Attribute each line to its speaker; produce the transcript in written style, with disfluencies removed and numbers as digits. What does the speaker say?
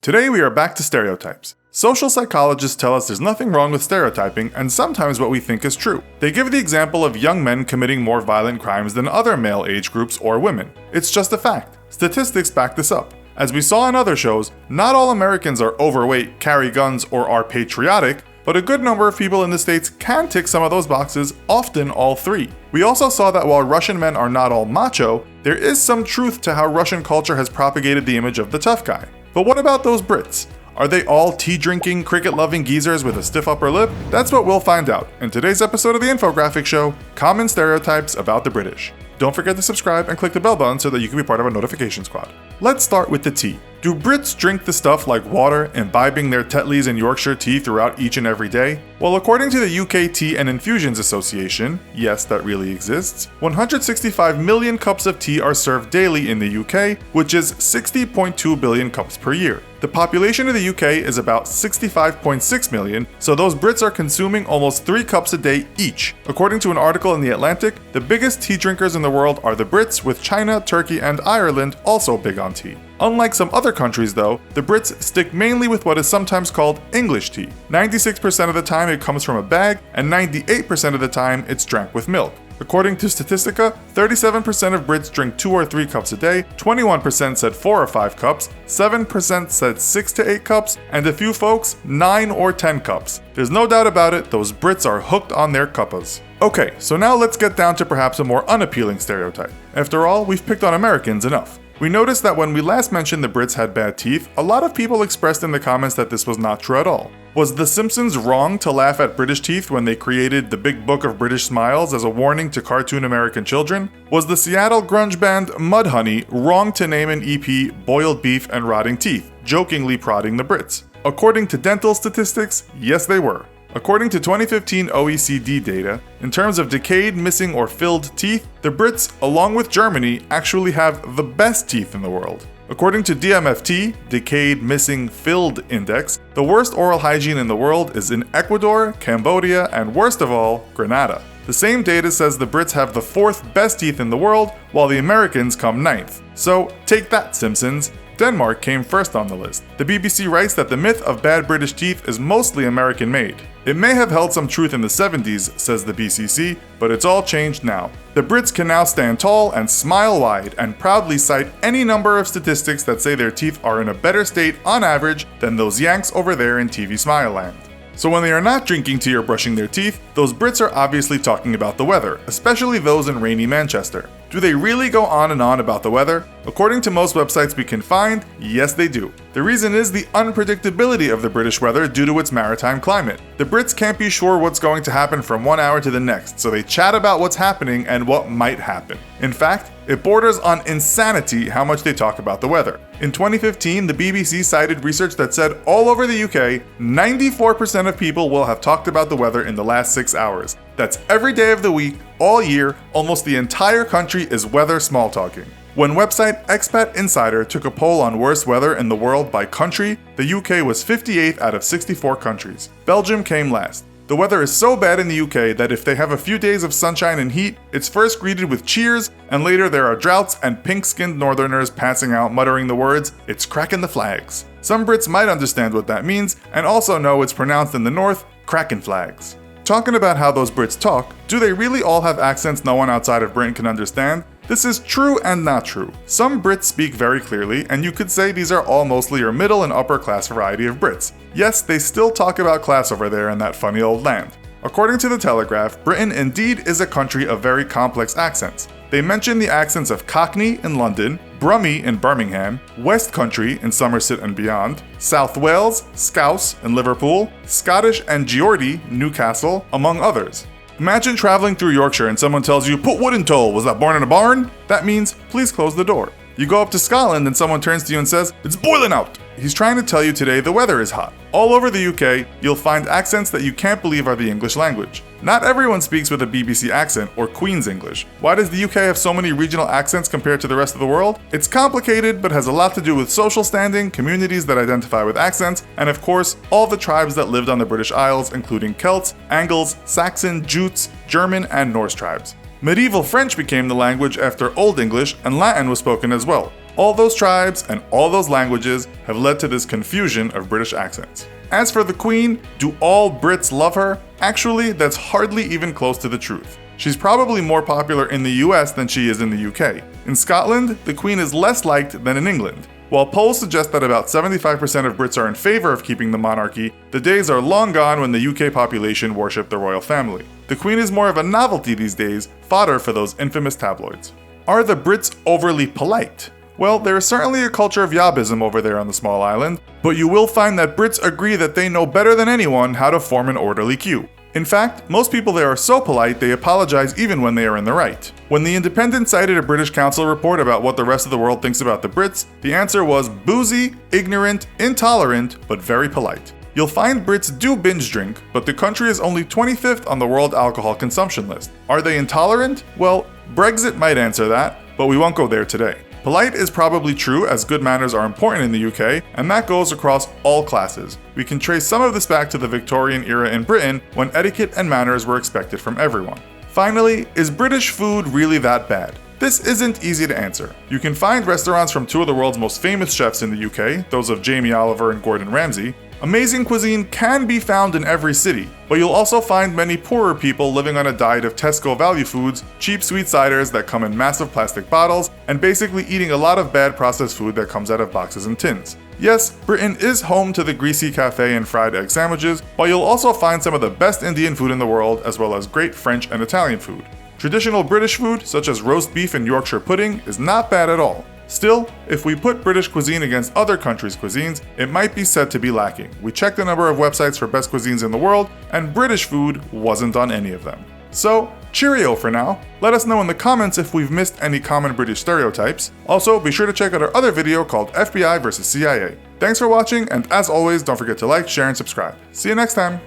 Speaker 1: Today we are back to stereotypes. Social psychologists tell us there's nothing wrong with stereotyping and sometimes what we think is true. They give the example of young men committing more violent crimes than other male age groups or women. It's just a fact. Statistics back this up. As we saw in other shows, not all Americans are overweight, carry guns, or are patriotic, but a good number of people in the States can tick some of those boxes, often all three. We also saw that while Russian men are not all macho, there is some truth to how Russian culture has propagated the image of the tough guy. But what about those Brits? Are they all tea-drinking, cricket-loving geezers with a stiff upper lip? That's what we'll find out in today's episode of the Infographics Show, Common Stereotypes About the British. Don't forget to subscribe and click the bell button so that you can be part of our notification squad. Let's start with the tea. Do Brits drink the stuff like water, imbibing their Tetleys and Yorkshire tea throughout each and every day? Well, according to the UK Tea and Infusions Association, yes, that really exists, 165 million cups of tea are served daily in the UK, which is 60.2 billion cups per year. The population of the UK is about 65.6 million, so those Brits are consuming almost 3 cups a day each. According to an article in The Atlantic, the biggest tea drinkers in the world are the Brits, with China, Turkey, and Ireland also big on tea. Unlike some other countries though, the Brits stick mainly with what is sometimes called English tea. 96% of the time it comes from a bag, and 98% of the time it's drank with milk. According to Statistica, 37% of Brits drink 2 or 3 cups a day, 21% said 4 or 5 cups, 7% said 6 to 8 cups, and a few folks 9 or 10 cups. There's no doubt about it, those Brits are hooked on their cuppas. Okay, so now let's get down to perhaps a more unappealing stereotype. After all, we've picked on Americans enough. We noticed that when we last mentioned the Brits had bad teeth, a lot of people expressed in the comments that this was not true at all. Was The Simpsons wrong to laugh at British teeth when they created the Big Book of British Smiles as a warning to cartoon American children? Was the Seattle grunge band Mudhoney wrong to name an EP Boiled Beef and Rotting Teeth, jokingly prodding the Brits? According to dental statistics, yes they were. According to 2015 OECD data, in terms of decayed, missing, or filled teeth, the Brits, along with Germany, actually have the best teeth in the world. According to DMFT, Decayed, Missing, Filled Index, the worst oral hygiene in the world is in Ecuador, Cambodia, and worst of all, Grenada. The same data says the Brits have the 4th best teeth in the world, while the Americans come 9th. So, take that, Simpsons. Denmark came first on the list. The BBC writes that the myth of bad British teeth is mostly American-made. It may have held some truth in the 70s, says the BCC, but it's all changed now. The Brits can now stand tall and smile wide and proudly cite any number of statistics that say their teeth are in a better state on average than those Yanks over there in TV Smile Land. So when they are not drinking tea or brushing their teeth, those Brits are obviously talking about the weather, especially those in rainy Manchester. Do they really go on and on about the weather? According to most websites we can find, yes they do. The reason is the unpredictability of the British weather due to its maritime climate. The Brits can't be sure what's going to happen from one hour to the next, so they chat about what's happening and what might happen. In fact, it borders on insanity how much they talk about the weather. In 2015, the BBC cited research that said all over the UK, 94% of people will have talked about the weather in the last 6 hours. That's every day of the week, all year, almost the entire country is weather small talking. When website Expat Insider took a poll on worst weather in the world by country, the UK was 58th out of 64 countries. Belgium came last. The weather is so bad in the UK that if they have a few days of sunshine and heat, it's first greeted with cheers, and later there are droughts and pink-skinned northerners passing out muttering the words, "It's crackin' the flags." Some Brits might understand what that means, and also know it's pronounced in the north, crackin' flags. Talking about how those Brits talk, do they really all have accents no one outside of Britain can understand? This is true and not true. Some Brits speak very clearly, and you could say these are all mostly your middle and upper class variety of Brits. Yes, they still talk about class over there in that funny old land. According to The Telegraph, Britain indeed is a country of very complex accents. They mention the accents of Cockney in London, Brummie in Birmingham, West Country in Somerset and beyond, South Wales, Scouse in Liverpool, Scottish and Geordie, Newcastle, among others. Imagine traveling through Yorkshire and someone tells you, "Put wood in tow, was that born in a barn?" That means, please close the door. You go up to Scotland and someone turns to you and says, "It's boiling out." He's trying to tell you today the weather is hot. All over the UK, you'll find accents that you can't believe are the English language. Not everyone speaks with a BBC accent or Queen's English. Why does the UK have so many regional accents compared to the rest of the world? It's complicated, but has a lot to do with social standing, communities that identify with accents, and of course, all the tribes that lived on the British Isles, including Celts, Angles, Saxon, Jutes, German, and Norse tribes. Medieval French became the language after Old English, and Latin was spoken as well. All those tribes and all those languages have led to this confusion of British accents. As for the Queen, do all Brits love her? Actually, that's hardly even close to the truth. She's probably more popular in the US than she is in the UK. In Scotland, the Queen is less liked than in England. While polls suggest that about 75% of Brits are in favor of keeping the monarchy, the days are long gone when the UK population worshipped the royal family. The Queen is more of a novelty these days, fodder for those infamous tabloids. Are the Brits overly polite? Well, there is certainly a culture of yobism over there on the small island, but you will find that Brits agree that they know better than anyone how to form an orderly queue. In fact, most people there are so polite they apologize even when they are in the right. When The Independent cited a British Council report about what the rest of the world thinks about the Brits, the answer was boozy, ignorant, intolerant, but very polite. You'll find Brits do binge drink, but the country is only 25th on the world alcohol consumption list. Are they intolerant? Well, Brexit might answer that, but we won't go there today. Polite is probably true, as good manners are important in the UK, and that goes across all classes. We can trace some of this back to the Victorian era in Britain, when etiquette and manners were expected from everyone. Finally, is British food really that bad? This isn't easy to answer. You can find restaurants from two of the world's most famous chefs in the UK, those of Jamie Oliver and Gordon Ramsay. Amazing cuisine can be found in every city, but you'll also find many poorer people living on a diet of Tesco value foods, cheap sweet ciders that come in massive plastic bottles, and basically eating a lot of bad processed food that comes out of boxes and tins. Yes, Britain is home to the greasy cafe and fried egg sandwiches, but you'll also find some of the best Indian food in the world, as well as great French and Italian food. Traditional British food, such as roast beef and Yorkshire pudding, is not bad at all. Still, if we put British cuisine against other countries' cuisines, it might be said to be lacking. We checked a number of websites for best cuisines in the world, and British food wasn't on any of them. So, cheerio for now. Let us know in the comments if we've missed any common British stereotypes. Also, be sure to check out our other video called FBI vs. CIA. Thanks for watching, and as always, don't forget to like, share, and subscribe. See you next time!